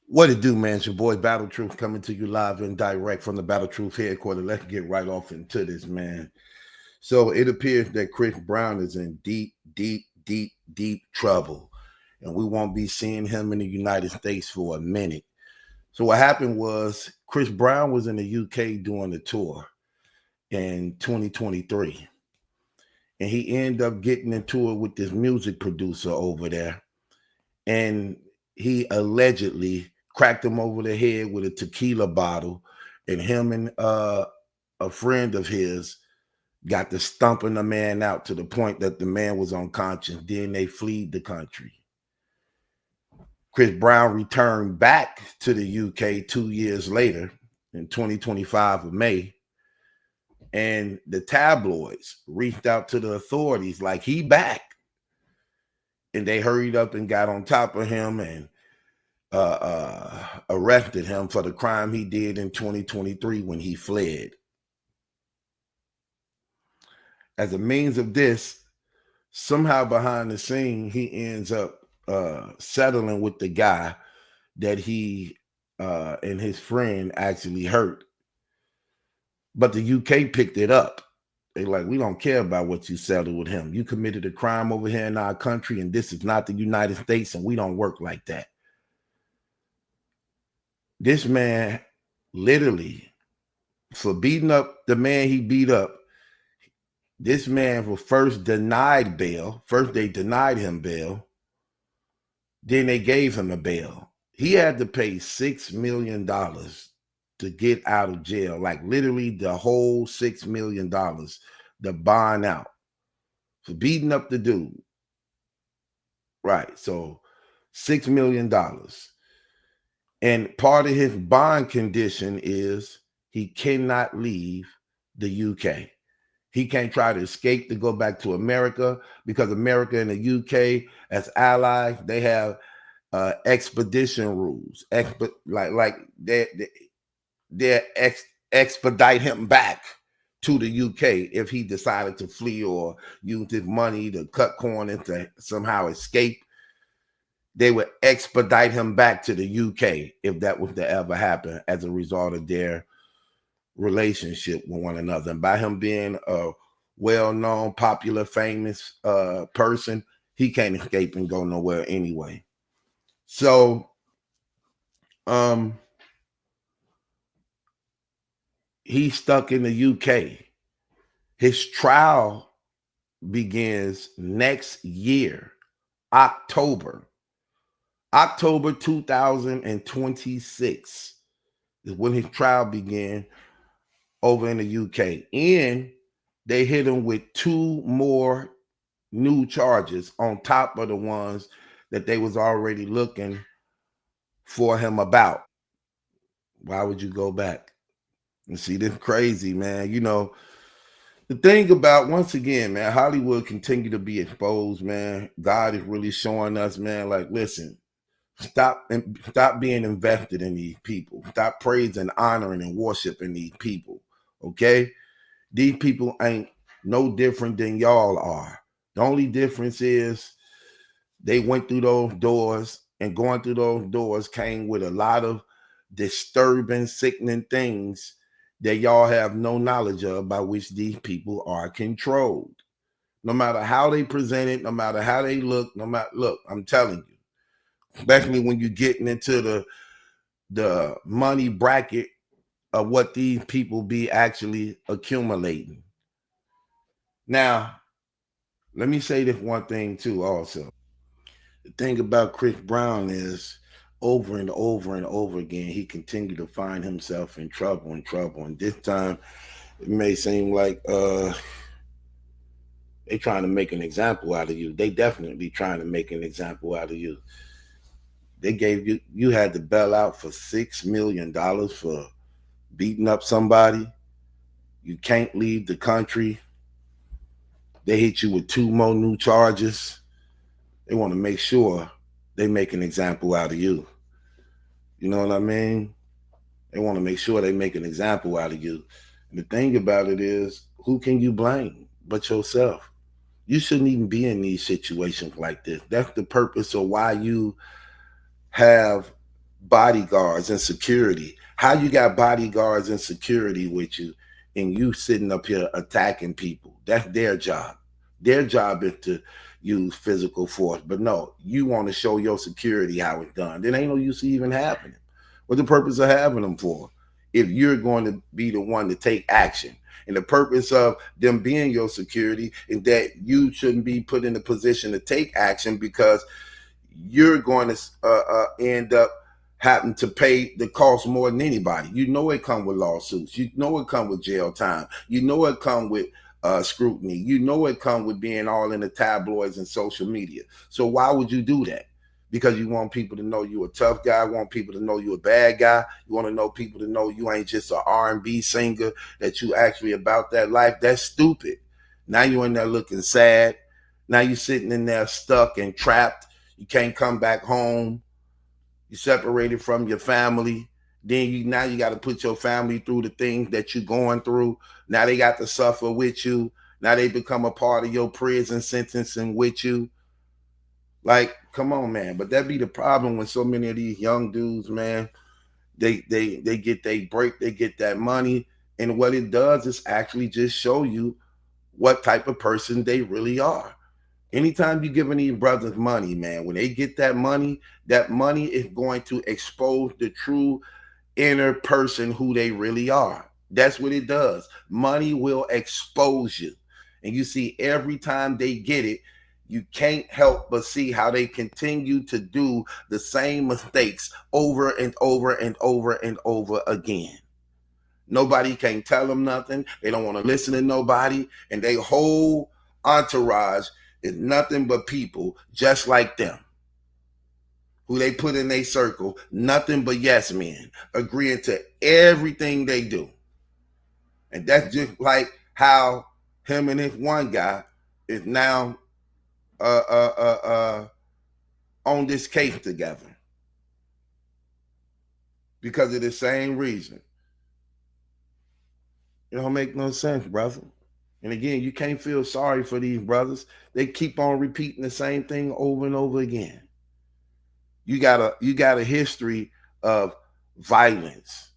What it do, man? It's your boy Battle Truth coming to you live and direct from the Battle Truth headquarters. Let's get right off into this, man. So it appears that Chris Brown is in deep trouble, and we won't be seeing him in the United States for a minute. So what happened was Chris Brown was in the UK doing a tour in 2023, and he ended up getting into it with this music producer over there, and he allegedly cracked him over the head with a tequila bottle, and him and a friend of his got to stumping the man out to the point that the man was unconscious. Then they fled the country. Chris Brown returned back to the UK 2 years later in 2025 of May, and the tabloids reached out to the authorities like he back, and they hurried up and got on top of him and arrested him for the crime he did in 2023 when he fled. As a means of this, somehow behind the scene, he ends up settling with the guy that he and his friend actually hurt. But the UK picked it up. They like, we don't care about what you settled with him. You committed a crime over here in our country, and this is not the United States, and we don't work like that. This man literally, for beating up the man he beat up, this man was first denied bail. First, they denied him bail. Then they gave him a bail. He had to pay $6 million to get out of jail. Like literally the whole $6 million, the bond out for beating up the dude. Right. So $6 million. And part of his bond condition is he cannot leave the UK. He can't try to escape to go back to America because America and the UK as allies, they have expedition rules. They expedite him back to the UK if he decided to flee or use his money to cut corners to somehow escape. They would expedite him back to the UK if that was to ever happen as a result of their relationship with one another. And by him being a well-known, popular, famous person, he can't escape and go nowhere anyway. So he's stuck in the UK. His trial begins next year, October 2026 is when his trial began over in the UK. And they hit him with 2 more new charges on top of the ones that they was already looking for him about. Why would you go back? And see, this crazy, man. You know, the thing about, once again, man, Hollywood continue to be exposed, man. God is really showing us, man, like, listen, stop being invested in these people. Stop praising, honoring, and worshiping these people. Okay? These people ain't no different than y'all are. The only difference is they went through those doors, and going through those doors came with a lot of disturbing, sickening things that y'all have no knowledge of, by which these people are controlled. No matter how they present it, no matter how they look, look, I'm telling you, especially when you're getting into the money bracket of what these people be actually accumulating. Now, let me say this one thing too also. The thing about Chris Brown is, over and over and over again, he continued to find himself in trouble and trouble. And this time, it may seem like they trying to make an example out of you. They definitely trying to make an example out of you. They gave you had to bail out for $6 million for beating up somebody. You can't leave the country. They hit you with 2 more new charges. They want to make sure they make an example out of you. You know what I mean? They want to make sure they make an example out of you. And the thing about it is, who can you blame but yourself? You shouldn't even be in these situations like this. That's the purpose of why you have bodyguards and security. How you got bodyguards and security with you and you sitting up here attacking people? That's their job. Their job is to use physical force. But no, you want to show your security how it's done. Then ain't no use even having them. What's the purpose of having them for? If you're going to be the one to take action. And the purpose of them being your security is that you shouldn't be put in a position to take action because you're going to end up having to pay the cost more than anybody. You know it come with lawsuits. You know it come with jail time. You know it come with scrutiny. You know it come with being all in the tabloids and social media. So why would you do that? Because you want people to know you a tough guy, want people to know you a bad guy. You want to know people to know you ain't just an R&B singer, that you actually about that life. That's stupid. Now you're in there looking sad. Now you're sitting in there stuck and trapped. You can't come back home. You're separated from your family. Then now you got to put your family through the things that you're going through. Now they got to suffer with you. Now they become a part of your prison sentencing with you. Like, come on, man. But that be the problem when so many of these young dudes, man, they get they break, they get that money. And what it does is actually just show you what type of person they really are. Anytime you're giving these brothers money, man, when they get that money is going to expose the true inner person who they really are. That's what it does. Money will expose you. And you see, every time they get it, you can't help but see how they continue to do the same mistakes over and over and over and over again. Nobody can tell them nothing. They don't want to listen to nobody. And they whole entourage is nothing but people just like them, who they put in their circle, nothing but yes men, agreeing to everything they do. And that's just like how him and this one guy is now on this case together because of the same reason. It don't make no sense, brother. And again, you can't feel sorry for these brothers. They keep on repeating the same thing over and over again. You got a history of violence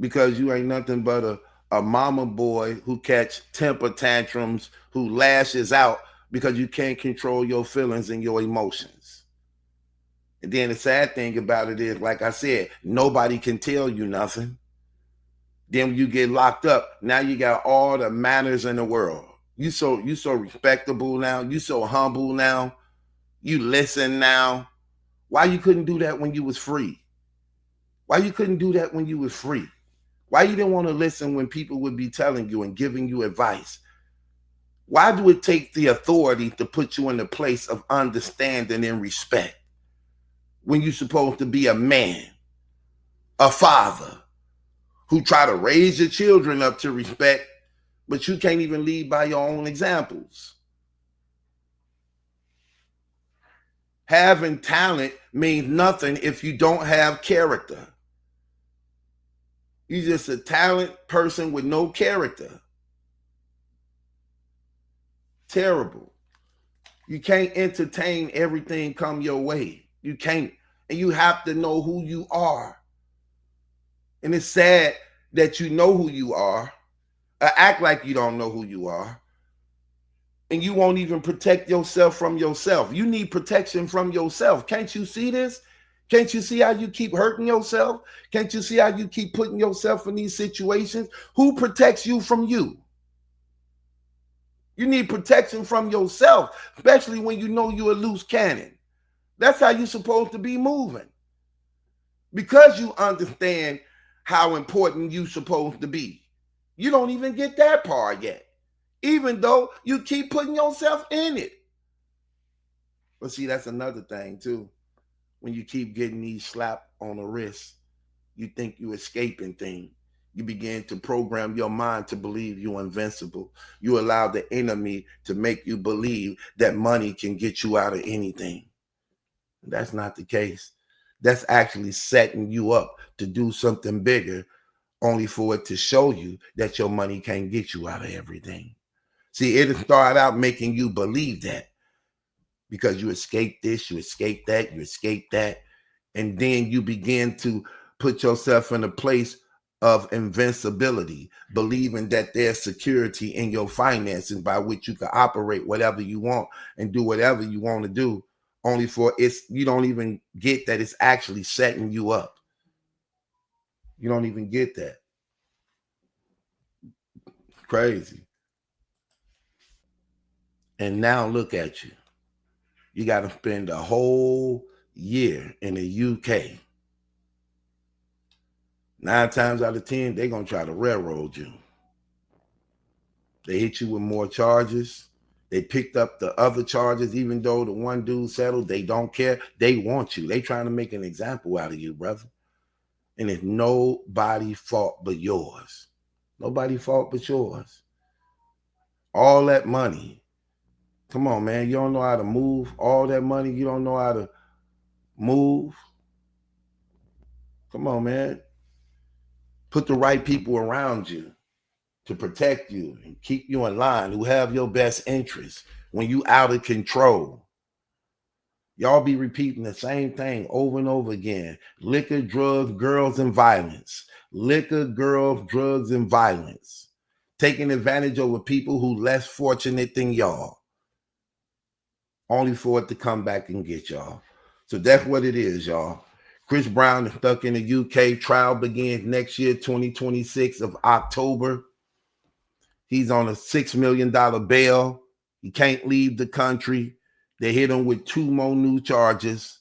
because you ain't nothing but a mama boy who catch temper tantrums, who lashes out because you can't control your feelings and your emotions. And then the sad thing about it is, like I said, nobody can tell you nothing. Then when you get locked up, now you got all the manners in the world. You so respectable now. You so humble now. You listen now. Why you couldn't do that when you was free? Why you couldn't do that when you was free? Why you didn't want to listen when people would be telling you and giving you advice? Why do it take the authority to put you in a place of understanding and respect when you're supposed to be a man, a father, who try to raise your children up to respect, but you can't even lead by your own examples? Having talent means nothing if you don't have character. You're just a talent person with no character. Terrible. You can't entertain everything come your way. You can't. And you have to know who you are. And it's sad that you know who you are, act like you don't know who you are, and you won't even protect yourself from yourself. You need protection from yourself. Can't you see this? Can't you see how you keep hurting yourself? Can't you see how you keep putting yourself in these situations? Who protects you from you? You need protection from yourself, especially when you know you're a loose cannon. That's how you're supposed to be moving. Because you understand how important you're supposed to be. You don't even get that part yet, even though you keep putting yourself in it. But see, that's another thing too. When you keep getting these slap on the wrist, you think you're escaping things. You begin to program your mind to believe you're invincible. You allow the enemy to make you believe that money can get you out of anything. That's not the case. That's actually setting you up to do something bigger, only for it to show you that your money can't get you out of everything. See, it'll start out making you believe that because you escape this, you escape that, you escape that. And then you begin to put yourself in a place of invincibility, believing that there's security in your finances by which you can operate whatever you want and do whatever you want to do, only for you don't even get that it's actually setting you up. You don't even get that. Crazy. And now look at you. You got to spend a whole year in the UK. 9 times out of 10, they're going to try to railroad you. They hit you with more charges. They picked up the other charges, even though the one dude settled. They don't care. They want you. They trying to make an example out of you, brother. And it's nobody's fault but yours. Nobody's fault but yours. All that money. Come on, man. You don't know how to move. All that money, you don't know how to move. Come on, man. Put the right people around you to protect you and keep you in line, who have your best interests when you out of control. Y'all be repeating the same thing over and over again. Liquor, drugs, girls, and violence. Liquor, girls, drugs, and violence. Taking advantage over people who less fortunate than y'all. Only for it to come back and get y'all. So that's what it is, y'all. Chris Brown is stuck in the UK. Trial begins next year, 2026 of October. He's on a $6 million bail. He can't leave the country. They hit him with 2 more new charges.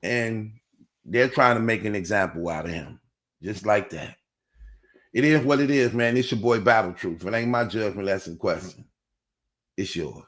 And they're trying to make an example out of him. Just like that. It is what it is, man. It's your boy Battle Truth. It ain't my judgment lesson question. It's yours.